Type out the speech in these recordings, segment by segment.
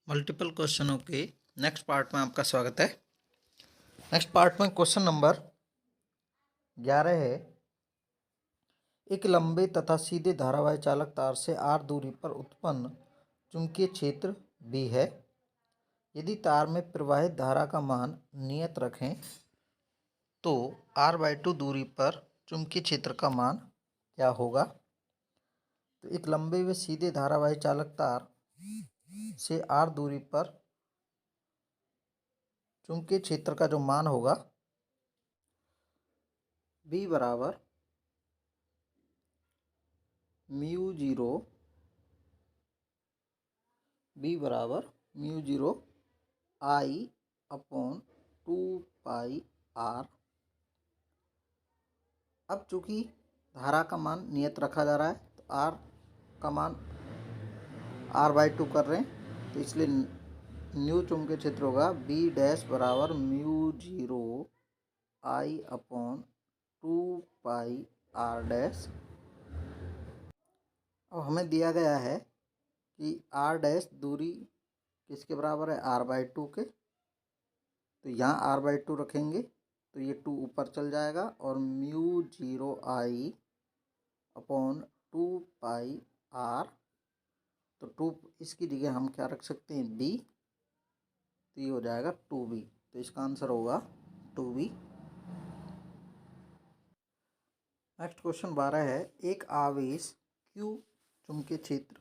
Multiple क्वेश्चनों के next part में आपका स्वागत है। नेक्स्ट पार्ट में क्वेश्चन नंबर 11 है। एक लंबे तथा सीधे धारावाही चालक तार से r दूरी पर उत्पन्न चुंबकीय क्षेत्र B है। यदि तार में प्रवाहित धारा का मान नियत रखें तो r/2 दूरी पर चुंबकीय क्षेत्र का मान क्या होगा। तो एक लंबे व सीधे धारावाही चालक तार से r दूरी पर चुंबकीय क्षेत्र का जो मान होगा B बराबर μ0 I/2πr। अब चूंकि धारा का मान नियत रखा जा रहा है तो r का मान r/2 कर रहे हैं, तो इसलिए न्यू चुंबकीय क्षेत्र होगा B डैश बराबर μ0 I/2πr डैश। अब हमें दिया गया है कि r डैश दूरी किसके बराबर है, r/2 के। तो यहाँ r/2 रखेंगे तो ये 2 ऊपर चल जाएगा और μ0 I/2πr। तो 2 इसकी जगह हम क्या रख सकते हैं, b। तो ये हो जाएगा 2b। तो इसका आंसर होगा 2b। नेक्स्ट क्वेश्चन 12 है। एक आवेश q चुंबकीय क्षेत्र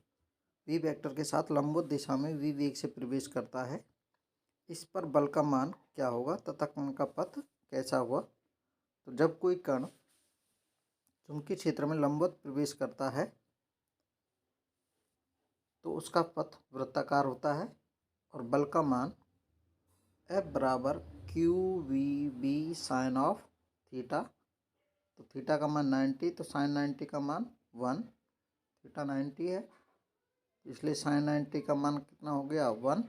v वेक्टर के साथ लंबवत दिशा में v वेग से प्रवेश करता है। इस पर बल का मान क्या होगा तथा कण का पथ कैसा होगा। तो जब कोई कण चुंबकीय क्षेत्र में लंबवत प्रवेश करता है तो उसका पथ वृत्ताकार होता है और बल का मान F बराबर QVB साइन ऑफ थीटा। तो थीटा का मान 90, तो साइन 90 का मान 1। थीटा 90 है इसलिए साइन 90 का मान कितना हो गया, 1।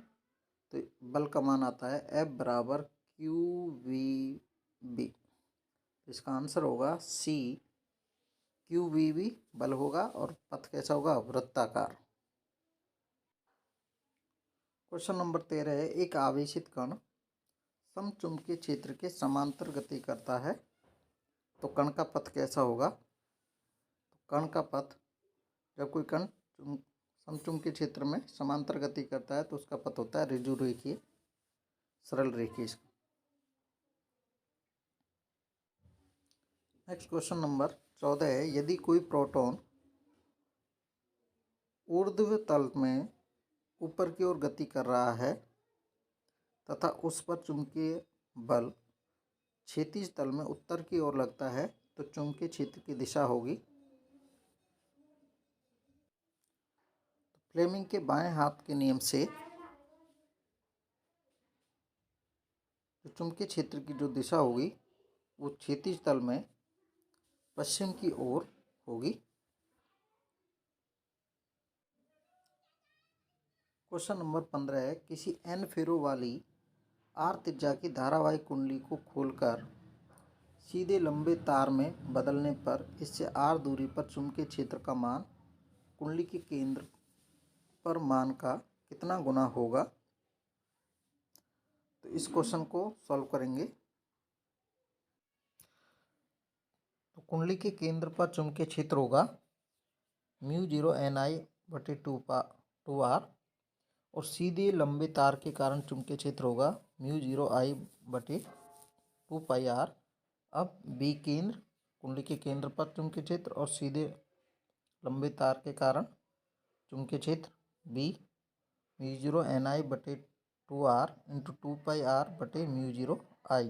तो बल का मान आता है F बराबर QVB। इसका आंसर होगा C। QVB बल होगा और पथ कैसा होगा, वृत्ताकार। क्वेश्चन नंबर 13 है। एक आवेशित कण समचुंबकीय क्षेत्र के समांतर गति करता है तो कण का पथ कैसा होगा। तो कण का पथ, जब कोई कण समचुंबकीय क्षेत्र में समांतर गति करता है तो उसका पथ होता है ऋजु रेखीय, सरल रेखीय। नेक्स्ट क्वेश्चन नंबर 14 है। यदि कोई प्रोटॉन ऊर्ध्व तल में ऊपर की ओर गति कर रहा है तथा उस पर चुंबकीय बल क्षैतिज तल में उत्तर की ओर लगता है तो चुंबकीय क्षेत्र की दिशा होगी। फ्लेमिंग के बाएं हाथ के नियम से जो चुंबकीय क्षेत्र की जो दिशा होगी वो क्षैतिज तल में पश्चिम की ओर होगी। क्वेश्चन नंबर 15 है। किसी n फेरों वाली r त्रिज्या की धारावाही कुंडली को खोलकर सीधे लंबे तार में बदलने पर इससे r दूरी पर चुंबकीय क्षेत्र का मान कुंडली के केंद्र पर मान का कितना गुना होगा। तो इस क्वेश्चन को सॉल्व करेंगे। तो कुंडली के केंद्र पर चुंबकीय क्षेत्र होगा μ0 Ni/2r और सीधे लंबे तार के कारण चुंबकीय क्षेत्र होगा μ0 I/2πr। अब B केंद्र, कुंडली के केंद्र पर चुंबकीय क्षेत्र और सीधे लंबे तार के कारण चुंबकीय क्षेत्र B μ0 Ni/2r into 2πr/μ0 I।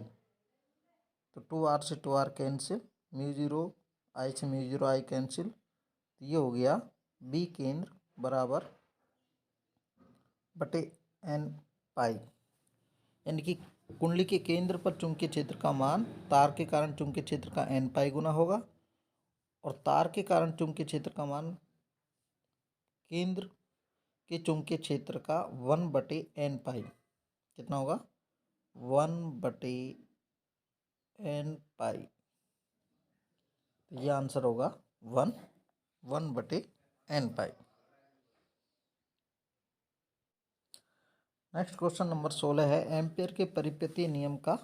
तो 2r से 2r कैंसिल, μ0 I से μ0 I कैंसिल। तो ये हो गया B केंद्र बराबर बटे n पाई, यानी कि कुंडली के केंद्र पर चुंबकीय क्षेत्र का मान तार के कारण चुंबकीय क्षेत्र का n पाई गुना होगा और तार के कारण चुंबकीय क्षेत्र का मान केंद्र के चुंबकीय क्षेत्र का 1/n पाई कितना होगा, 1/n पाई। तो ये आंसर होगा 1/n पाई। नेक्स्ट क्वेश्चन नंबर 16 है, एम्पियर के परिपतीय नियम का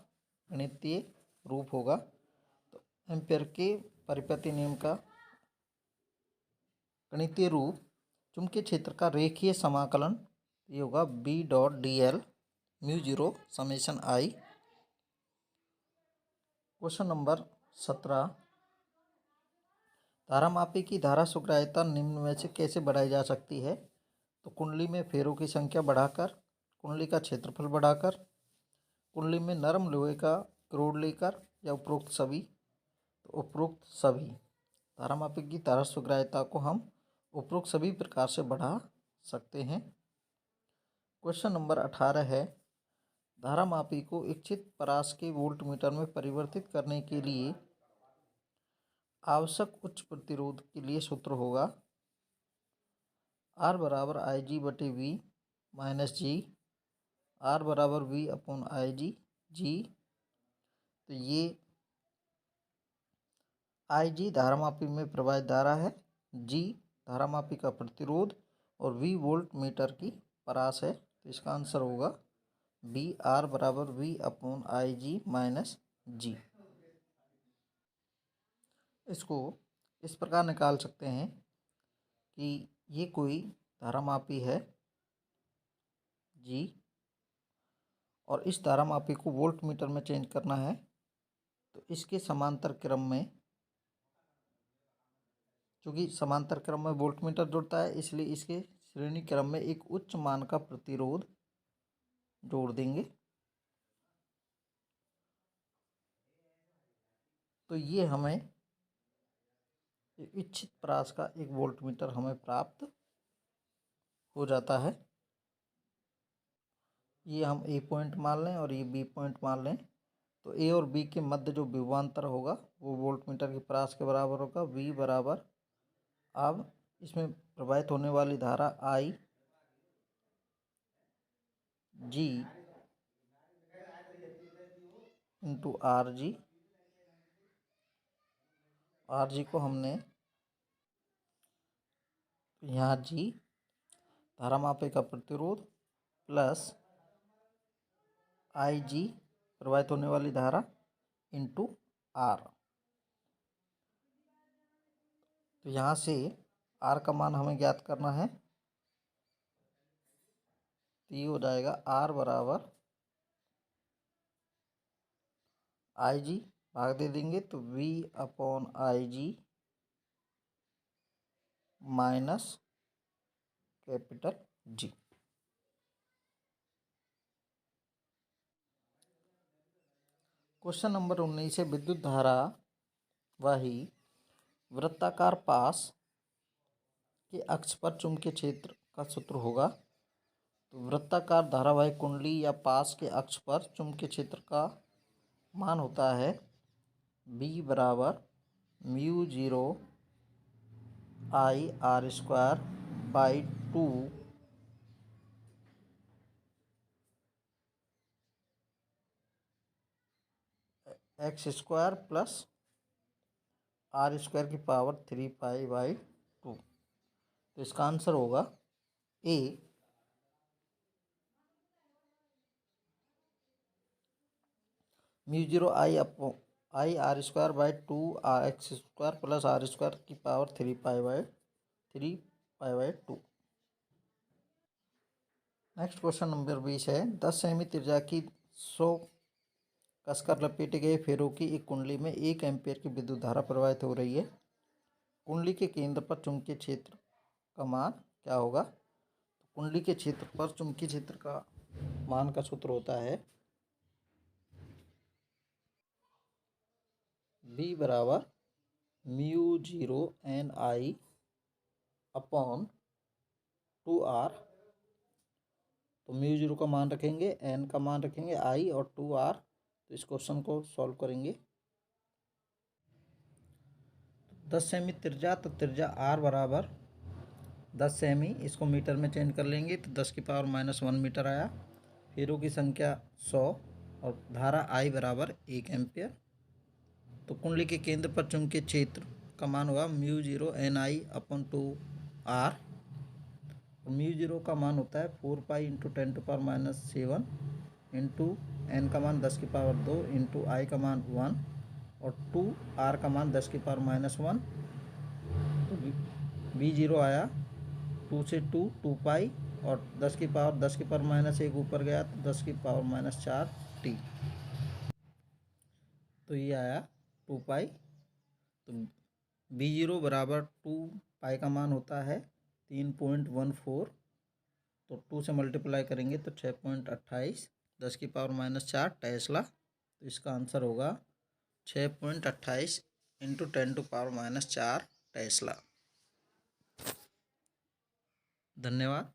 गणितीय रूप होगा। तो एम्पियर के परिपतीय नियम का गणितीय रूप, चुंबकीय क्षेत्र का रेखीय समाकलन, ये होगा B dot D L mu zero summation I. Question number 17, धारामापी की धारा सुग्राह्यता निम्न में से कैसे बढ़ाई जा सकती है। तो कुंडली में फेरों की संख्या बढ़ाकर, कुंडली का क्षेत्रफल बढ़ाकर, कुंडली में नरम लोहे का क्रोड लेकर, या उपरोक्त सभी। तो उपरोक्त सभी। धारामापी की धारा सुग्राह्यता को हम उपरोक्त सभी प्रकार से बढ़ा सकते हैं। क्वेश्चन नंबर 18 है, धारामापी को इच्छित परास के वोल्टमीटर में परिवर्तित करने के लिए आवश्यक उच्च प्रतिरोध के लिए सूत्र होगा R बराबर आई जी बटे वी माइनस जी, R बराबर वी अपॉन आई जी जी। तो ये आई जी धारामापी में प्रवाहित धारा है, जी धारामापी का प्रतिरोध और वी वोल्ट मीटर की परास है। तो इसका आंसर होगा बी, R बराबर V upon I G minus G. इसको इस प्रकार निकाल सकते हैं कि ये कोई धारामापी है जी, और इस धारामापी को वोल्ट मीटर में चेंज करना है। तो इसके समांतर क्रम में, चूँकि समांतर क्रम में वोल्ट मीटर जुड़ता है, इसलिए इसके श्रेणी क्रम में एक उच्च मान का प्रतिरोध जोड़ देंगे। तो ये हमें इच्छित परास का एक वोल्ट मीटर हमें प्राप्त हो जाता है। ये हम ए पॉइंट मान लें और ये बी पॉइंट मान लें। तो ए और बी के मध्य जो विभवांतर होगा वो वोल्ट मीटर की परास के बराबर होगा। वी बराबर, अब इसमें प्रवाहित होने वाली धारा I G into R G. R G को हमने यहाँ जी धारामापी का प्रतिरोध प्लस आई जी प्रवाहित होने वाली धारा इंटू आर। तो यहाँ से आर का मान हमें ज्ञात करना है। तो ये हो जाएगा आर बराबर आई जी, भाग दे देंगे तो V upon I G minus capital G. Question number 19 है, विद्युत धारा वाही वृत्ताकार पास के अक्ष पर चुंबकीय क्षेत्र का सूत्र होगा। तो वृत्ताकार धारावाही कुंडली या पास के अक्ष पर चुंबकीय क्षेत्र का मान होता है बी बराबर mu zero I R square by 2 X square plus R square की पावर 3 पाई बाई 2। तो इसका आंसर होगा A mu zero I R square by 2 X square plus R square की power 3 pi by 2। Next question number 20 है, 10 semi त्रिज्या की 100 कसकर लपेटे गए फेरों की एक कुंडली में 1 एम्पियर की विद्युत धारा प्रवाहित हो रही है। कुंडली के केंद्र पर चुंबकीय क्षेत्र का मान क्या होगा। तो कुंडली के क्षेत्र पर चुंबकीय क्षेत्र का मान का सूत्र होता है बी बराबर mu zero N I upon 2 R. तो म्यू जीरो का मान रखेंगे, एन का मान रखेंगे आई और 2 आर। तो इस क्वेश्चन को सॉल्व करेंगे। 10 सेमी त्रिज्या, तो त्रिज्या आर बराबर 10 सेमी, इसको मीटर में चेंज कर लेंगे तो 10 की पावर -1 मीटर आया। फेरों की संख्या 100 और धारा आई बराबर 1 एम्पियर। तो कुंडली के केंद्र पर चुंबकीय क्षेत्र का मान होगा mu zero N I upon 2 R. और म्यू जीरो का मान होता है 4 पाई इंटू 10⁻⁷ इंटू एन का मान 10⁻² इंटू आई का मान 1 और 2 आर का मान 10⁻⁻1। तो बी जीरो आया 2 से 2 पाई और 10⁻1 ऊपर गया तो 10⁻⁴ टी। तो ये आया 2 पाई। तो बी जीरो बराबर 2 पाई का मान होता है 3.14। तो 2 से मल्टीप्लाई करेंगे तो 6.28 10⁻⁴ टेस्ला। तो इसका आंसर होगा 6.28 इंटू 10⁻⁴ टेस्ला। धन्यवाद।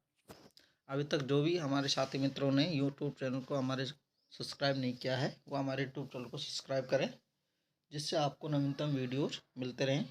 अभी तक जो भी हमारे साथी मित्रों ने यूट्यूब चैनल को हमारे सब्सक्राइब नहीं किया है वो हमारे यूट्यूब चैनल को सब्सक्राइब करें, जिससे आपको नवीनतम वीडियोज मिलते रहें।